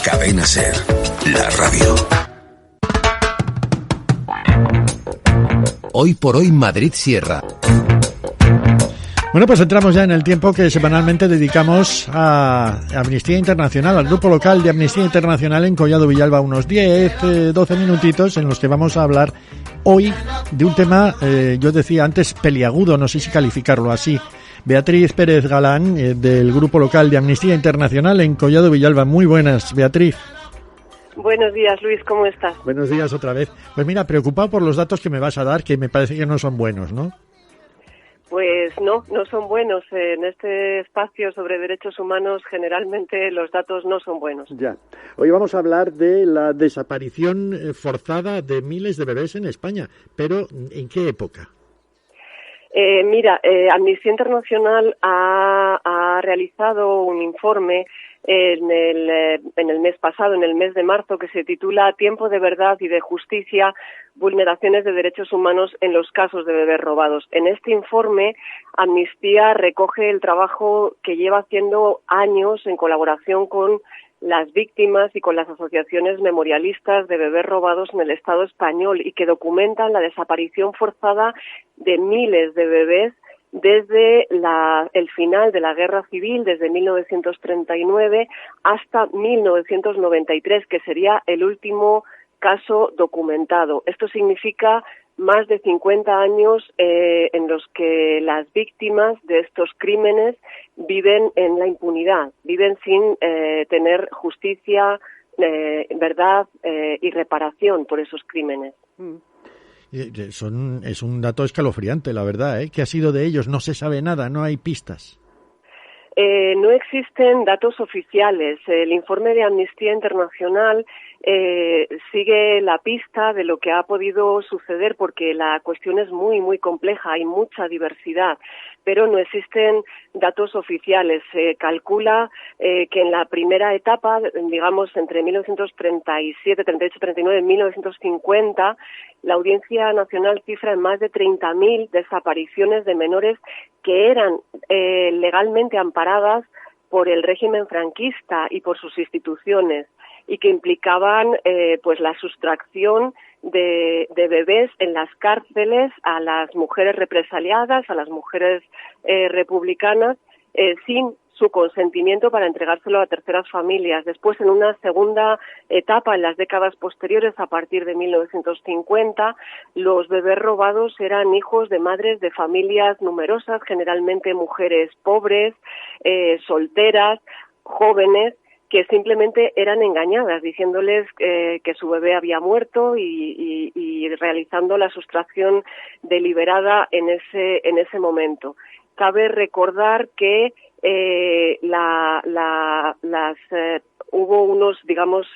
Cadena SER, la radio. Hoy por hoy Madrid Sierra. Bueno, pues entramos ya en el tiempo que semanalmente dedicamos a Amnistía Internacional, al grupo local de Amnistía Internacional en Collado Villalba, unos 12 minutitos en los que vamos a hablar hoy de un tema, yo decía antes, peliagudo, no sé si calificarlo así. Beatriz Pérez Galán, del grupo local de Amnistía Internacional en Collado Villalba. Muy buenas, Beatriz. Buenos días, Luis, ¿cómo estás? Buenos días otra vez. Pues mira, preocupado por los datos que me vas a dar, que me parece que no son buenos, ¿no? Pues no son buenos. En este espacio sobre derechos humanos generalmente los datos no son buenos. Ya. Hoy vamos a hablar de la desaparición forzada de miles de bebés en España, pero ¿en qué época? Amnistía Internacional ha realizado un informe en el mes pasado, en el mes de marzo, que se titula Tiempo de verdad y de justicia, vulneraciones de derechos humanos en los casos de bebés robados. En este informe, Amnistía recoge el trabajo que lleva haciendo años en colaboración con las víctimas y con las asociaciones memorialistas de bebés robados en el Estado español y que documentan la desaparición forzada de miles de bebés desde el final de la Guerra Civil, desde 1939 hasta 1993, que sería el último caso documentado. Esto significa más de 50 años en los que las víctimas de estos crímenes viven en la impunidad, viven sin tener justicia, verdad y reparación por esos crímenes. Es un dato escalofriante, la verdad, ¿eh? ¿Qué ha sido de ellos? No se sabe nada, no hay pistas. No existen datos oficiales. El informe de Amnistía Internacional sigue la pista de lo que ha podido suceder porque la cuestión es muy, muy compleja, hay mucha diversidad, pero no existen datos oficiales. Se calcula que en la primera etapa, digamos entre 1937, 38, 39 y 1950, la Audiencia Nacional cifra en más de 30.000 desapariciones de menores que eran legalmente amparadas por el régimen franquista y por sus instituciones y que implicaban pues la sustracción de bebés en las cárceles a las mujeres represaliadas, a las mujeres republicanas, sin su consentimiento para entregárselo a terceras familias. Después, en una segunda etapa, en las décadas posteriores, a partir de 1950, los bebés robados eran hijos de madres de familias numerosas, generalmente mujeres pobres, solteras, jóvenes, que simplemente eran engañadas, diciéndoles que su bebé había muerto y realizando la sustracción deliberada en ese momento. Cabe recordar que hubo unos, digamos,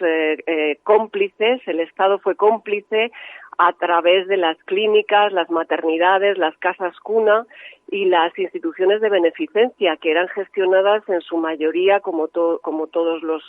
cómplices, el Estado fue cómplice a través de las clínicas, las maternidades, las casas cuna y las instituciones de beneficencia que eran gestionadas en su mayoría, como todos los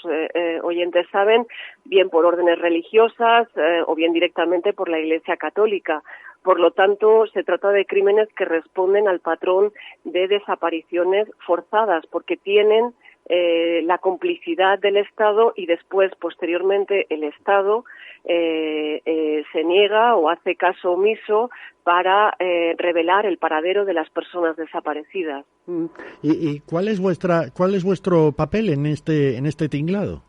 oyentes saben, bien por órdenes religiosas o bien directamente por la Iglesia Católica. Por lo tanto, se trata de crímenes que responden al patrón de desapariciones forzadas, porque tienen la complicidad del Estado y después, posteriormente, el Estado se niega o hace caso omiso para revelar el paradero de las personas desaparecidas. ¿Y cuál es vuestro papel en este tinglado?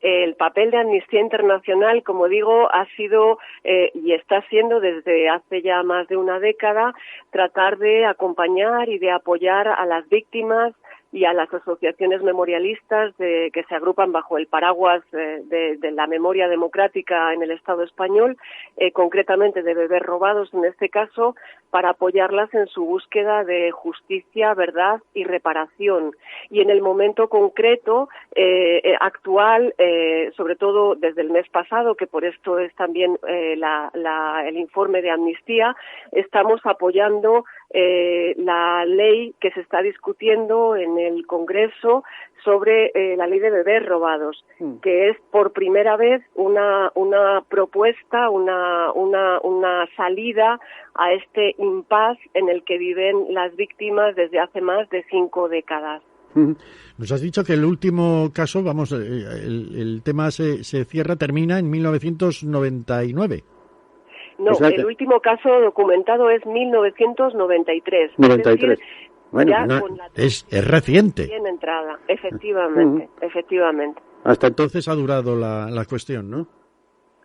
El papel de Amnistía Internacional, como digo, ha sido y está siendo desde hace ya más de una década tratar de acompañar y de apoyar a las víctimas y a las asociaciones memorialistas que se agrupan bajo el paraguas de la memoria democrática en el Estado español, concretamente de bebés robados en este caso, para apoyarlas en su búsqueda de justicia, verdad y reparación. Y en el momento concreto, actual, sobre todo desde el mes pasado, que por esto es también el informe de Amnistía, estamos apoyando la ley que se está discutiendo en el Congreso sobre la ley de bebés robados, que es por primera vez una propuesta, una salida a este impasse en el que viven las víctimas desde hace más de 5 décadas. Nos has dicho que el último caso, el tema se termina en 1999. No, o sea el último caso documentado es 1993. 93. Es decir, bueno, es reciente. Bien entrada, efectivamente. Hasta entonces ha durado la cuestión, ¿no?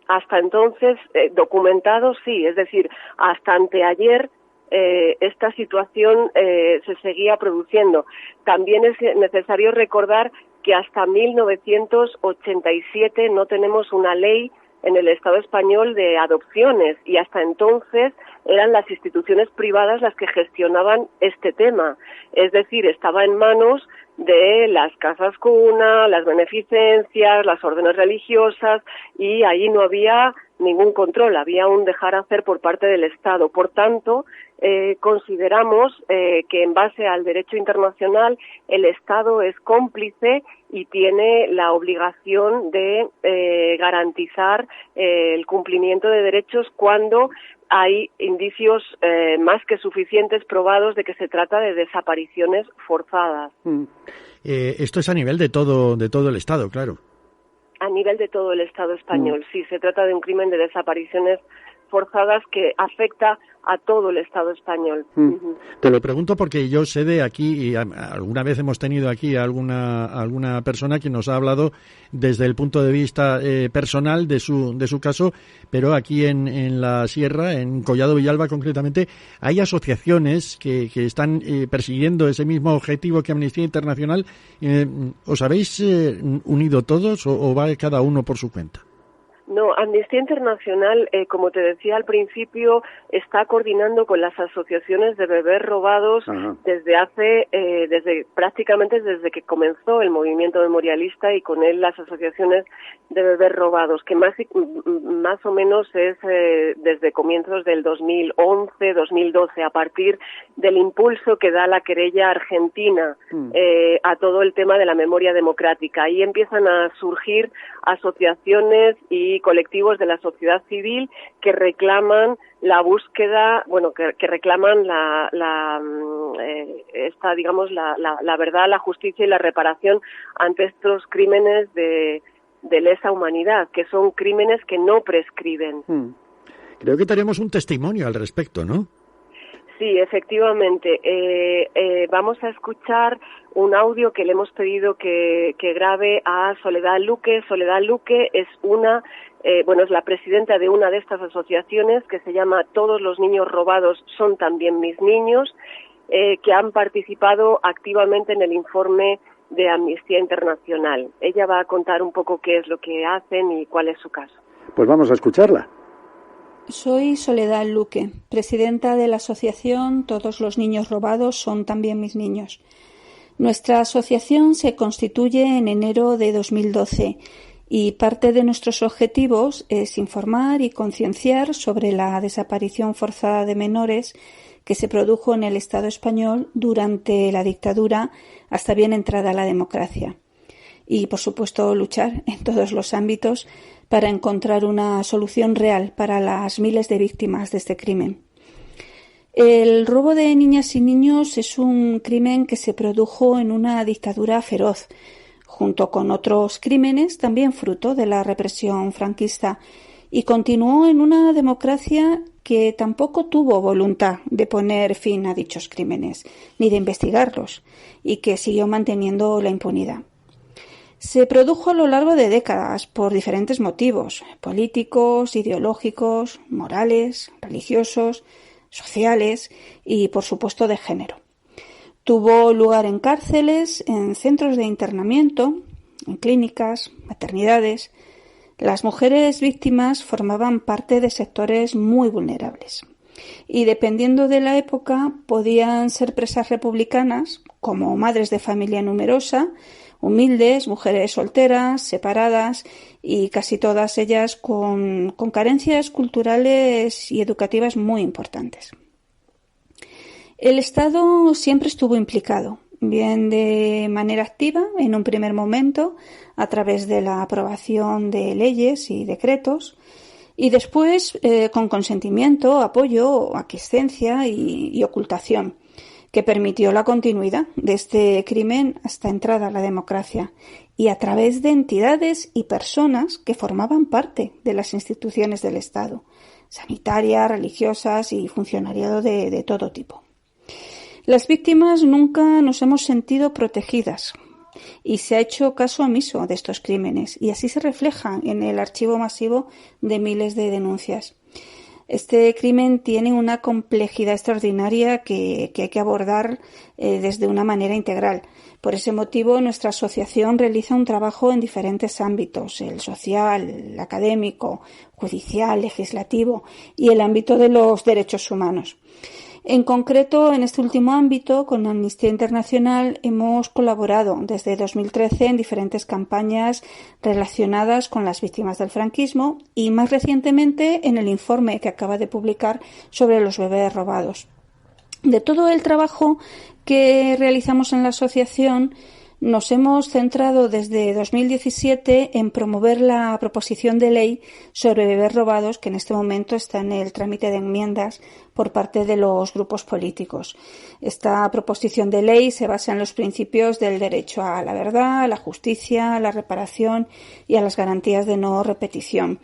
Hasta entonces, documentado sí, es decir, hasta anteayer esta situación se seguía produciendo. También es necesario recordar que hasta 1987 no tenemos una ley en el Estado español de adopciones y hasta entonces eran las instituciones privadas las que gestionaban este tema. Es decir, estaba en manos de las casas cuna, las beneficencias, las órdenes religiosas y ahí no había ningún control, había un dejar hacer por parte del Estado. Por tanto, consideramos que en base al derecho internacional el Estado es cómplice y tiene la obligación de garantizar el cumplimiento de derechos cuando hay indicios más que suficientes probados de que se trata de desapariciones forzadas. Esto es a nivel de todo el Estado, claro. A nivel de todo el Estado español, sí, se trata de un crimen de desapariciones forzadas que afecta a todo el Estado español. Te lo pregunto porque yo sé de aquí, y alguna vez hemos tenido aquí a alguna persona que nos ha hablado desde el punto de vista personal de su caso, pero aquí en la Sierra, en Collado Villalba concretamente, hay asociaciones que están persiguiendo ese mismo objetivo que Amnistía Internacional. ¿Os habéis unido todos o va cada uno por su cuenta? No, Amnistía Internacional, como te decía al principio, está coordinando con las asociaciones de bebés robados prácticamente desde que comenzó el movimiento memorialista y con él las asociaciones de bebés robados, que más o menos es desde comienzos del 2011, 2012, a partir del impulso que da la querella argentina a todo el tema de la memoria democrática. Ahí empiezan a surgir asociaciones y colectivos de la sociedad civil que reclaman la búsqueda, que reclaman la verdad, la justicia y la reparación ante estos crímenes de lesa humanidad, que son crímenes que no prescriben. Creo que tenemos un testimonio al respecto, ¿no? Sí, efectivamente. Vamos a escuchar un audio que le hemos pedido que grabe a Soledad Luque. Soledad Luque es es la presidenta de una de estas asociaciones que se llama Todos los niños robados son también mis niños, que han participado activamente en el informe de Amnistía Internacional. Ella va a contar un poco qué es lo que hacen y cuál es su caso. Pues vamos a escucharla. Soy Soledad Luque, presidenta de la asociación Todos los niños robados son también mis niños. Nuestra asociación se constituye en enero de 2012 y parte de nuestros objetivos es informar y concienciar sobre la desaparición forzada de menores que se produjo en el Estado español durante la dictadura hasta bien entrada la democracia. Y, por supuesto, luchar en todos los ámbitos para encontrar una solución real para las miles de víctimas de este crimen. El robo de niñas y niños es un crimen que se produjo en una dictadura feroz, junto con otros crímenes también fruto de la represión franquista, y continuó en una democracia que tampoco tuvo voluntad de poner fin a dichos crímenes, ni de investigarlos, y que siguió manteniendo la impunidad. Se produjo a lo largo de décadas por diferentes motivos, políticos, ideológicos, morales, religiosos, sociales y, por supuesto, de género. Tuvo lugar en cárceles, en centros de internamiento, en clínicas, maternidades. Las mujeres víctimas formaban parte de sectores muy vulnerables. Y dependiendo de la época, podían ser presas republicanas, como madres de familia numerosa, humildes, mujeres solteras, separadas y casi todas ellas con carencias culturales y educativas muy importantes. El Estado siempre estuvo implicado, bien de manera activa en un primer momento a través de la aprobación de leyes y decretos y después con consentimiento, apoyo, aquiescencia y ocultación, que permitió la continuidad de este crimen hasta entrada a la democracia y a través de entidades y personas que formaban parte de las instituciones del Estado, sanitarias, religiosas y funcionariado de todo tipo. Las víctimas nunca nos hemos sentido protegidas y se ha hecho caso omiso de estos crímenes, y así se refleja en el archivo masivo de miles de denuncias. Este crimen tiene una complejidad extraordinaria que hay que abordar desde una manera integral. Por ese motivo, nuestra asociación realiza un trabajo en diferentes ámbitos: el social, el académico, judicial, legislativo y el ámbito de los derechos humanos. En concreto, en este último ámbito, con Amnistía Internacional hemos colaborado desde 2013 en diferentes campañas relacionadas con las víctimas del franquismo y, más recientemente, en el informe que acaba de publicar sobre los bebés robados. De todo el trabajo que realizamos en la asociación, nos hemos centrado desde 2017 en promover la proposición de ley sobre bebés robados, que en este momento está en el trámite de enmiendas por parte de los grupos políticos. Esta proposición de ley se basa en los principios del derecho a la verdad, a la justicia, a la reparación y a las garantías de no repetición,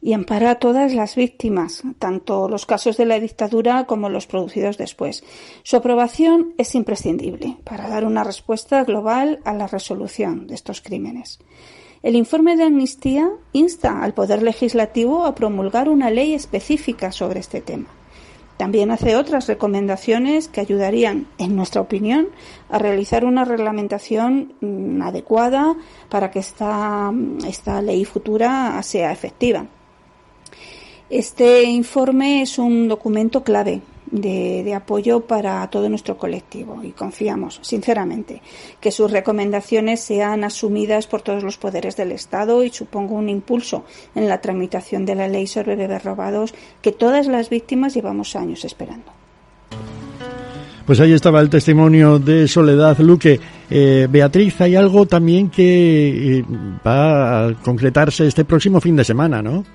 y ampara a todas las víctimas, tanto los casos de la dictadura como los producidos después. Su aprobación es imprescindible para dar una respuesta global a la resolución de estos crímenes. El informe de Amnistía insta al Poder Legislativo a promulgar una ley específica sobre este tema. También hace otras recomendaciones que ayudarían, en nuestra opinión, a realizar una reglamentación adecuada para que esta ley futura sea efectiva. Este informe es un documento clave de apoyo para todo nuestro colectivo y confiamos, sinceramente, que sus recomendaciones sean asumidas por todos los poderes del Estado y suponga un impulso en la tramitación de la ley sobre bebés robados que todas las víctimas llevamos años esperando. Pues ahí estaba el testimonio de Soledad Luque. Beatriz, hay algo también que va a concretarse este próximo fin de semana, ¿no?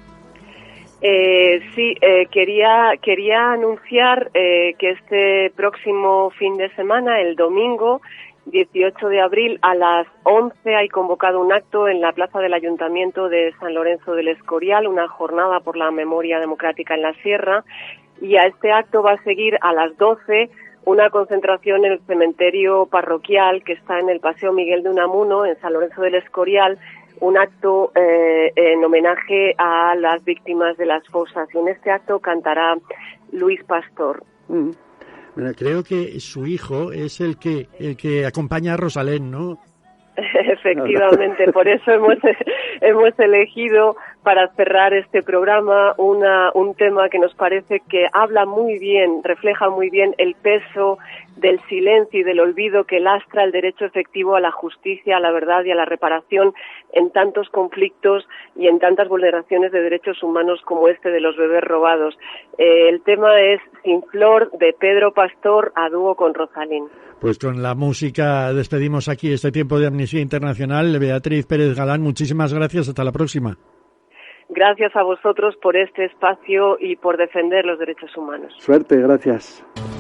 Sí, quería anunciar que este próximo fin de semana, el domingo 18 de abril a las 11, hay convocado un acto en la plaza del Ayuntamiento de San Lorenzo del Escorial, una jornada por la memoria democrática en la Sierra, y a este acto va a seguir a las 12 una concentración en el cementerio parroquial que está en el Paseo Miguel de Unamuno, en San Lorenzo del Escorial, un acto en homenaje a las víctimas de las fosas. Y en este acto cantará Luis Pastor. Bueno, creo que su hijo es el que acompaña a Rosalén, ¿no? Efectivamente, por eso hemos elegido para cerrar este programa un tema que nos parece que habla muy bien, refleja muy bien el peso del silencio y del olvido que lastra el derecho efectivo a la justicia, a la verdad y a la reparación en tantos conflictos y en tantas vulneraciones de derechos humanos como este de los bebés robados. El tema es Sin Flor, de Pedro Pastor, a dúo con Rosalín. Pues con la música despedimos aquí este tiempo de Amnistía Internacional. Beatriz Pérez Galán, muchísimas gracias. Hasta la próxima. Gracias a vosotros por este espacio y por defender los derechos humanos. Suerte, gracias.